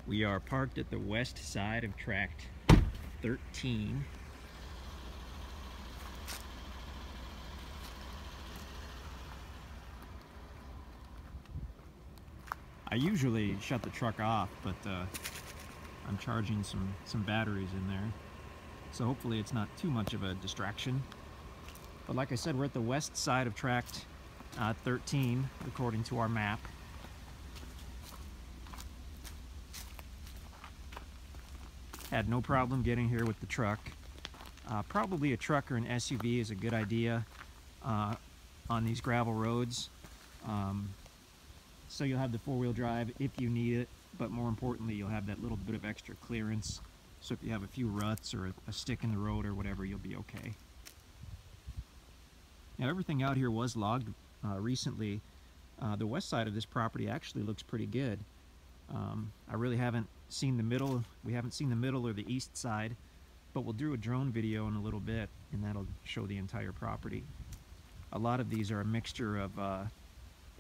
We are parked at the west side of tract 13. I usually shut the truck off, but I'm charging some batteries in there, so hopefully it's not too much of a distraction. But like I said, we're at the west side of tract 13, according to our map. Had no problem getting here with the truck. Probably a truck or an SUV is a good idea on these gravel roads. So you'll have the four-wheel drive if you need it, but more importantly, you'll have that little bit of extra clearance. So if you have a few ruts or a stick in the road or whatever, you'll be okay. Now, everything out here was logged recently. The west side of this property actually looks pretty good. I really haven't seen the middle. We haven't seen the middle or the east side, but we'll do a drone video in a little bit, and that'll show the entire property. A lot of these are a mixture of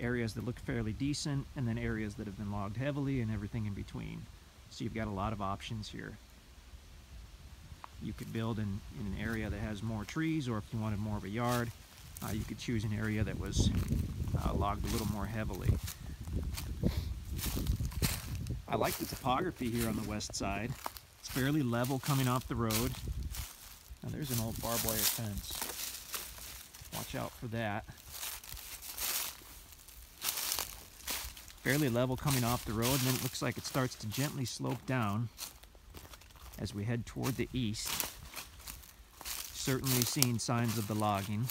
areas that look fairly decent, and then areas that have been logged heavily, and everything in between. So you've got a lot of options here. You could build in an area that has more trees, or if you wanted more of a yard, you could choose an area that was logged a little more heavily. I like the topography here on the west side. It's fairly level coming off the road. Now there's an old barbed wire fence. Watch out for that. Fairly level coming off the road, and then it looks like it starts to gently slope down as we head toward the east. Certainly seeing signs of the logging.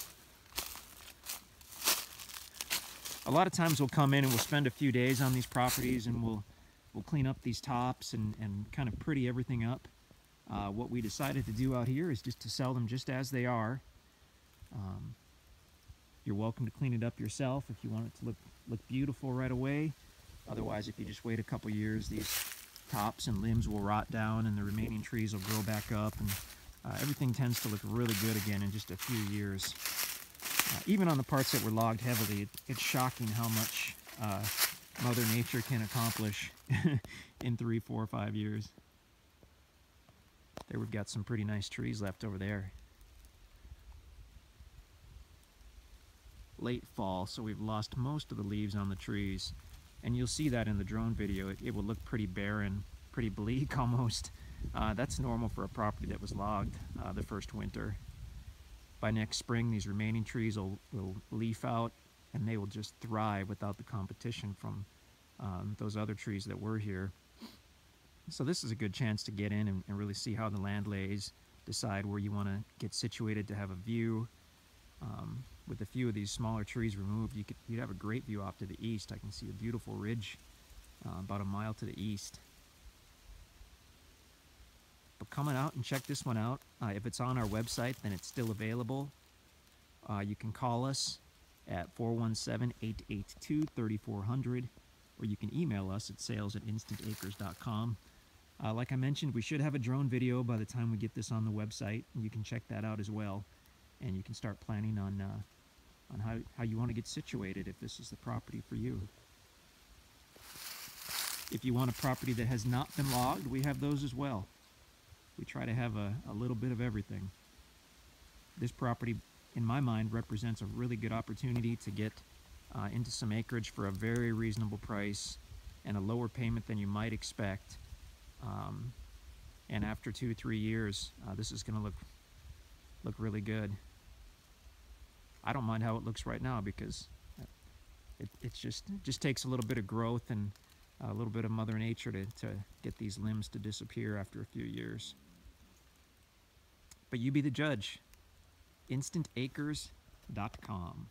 A lot of times we'll come in and we'll spend a few days on these properties, and we'll clean up these tops and kind of pretty everything up. What we decided to do out here is just to sell them just as they are. You're welcome to clean it up yourself if you want it to look beautiful right away. Otherwise, if you just wait a couple years, these tops and limbs will rot down and the remaining trees will grow back up, and everything tends to look really good again in just a few years. Even on the parts that were logged heavily, it's shocking how much Mother Nature can accomplish in 3, 4, 5 years. There we've got some pretty nice trees left over there. Late fall, so we've lost most of the leaves on the trees, and you'll see that in the drone video. It will look pretty barren, pretty bleak almost. That's normal for a property that was logged the first winter. By next spring, these remaining trees will leaf out, and they will just thrive without the competition from those other trees that were here. So this is a good chance to get in and really see how the land lays, decide where you want to get situated to have a view. With a few of these smaller trees removed, you'd have a great view off to the east. I can see a beautiful ridge about a mile to the east. But come on out and check this one out. If it's on our website, then it's still available. You can call us at 417-882-3400, or you can email us at sales@instantacres.com. Like I mentioned, we should have a drone video by the time we get this on the website, and you can check that out as well. And you can start planning on how you want to get situated if this is the property for you. If you want a property that has not been logged, we have those as well. We try to have a little bit of everything. This property, in my mind, represents a really good opportunity to get into some acreage for a very reasonable price and a lower payment than you might expect. And after 2 to 3 years, this is going to look really good. I don't mind how it looks right now, because it just takes a little bit of growth and a little bit of Mother Nature to get these limbs to disappear after a few years. But you be the judge. InstantAcres.com.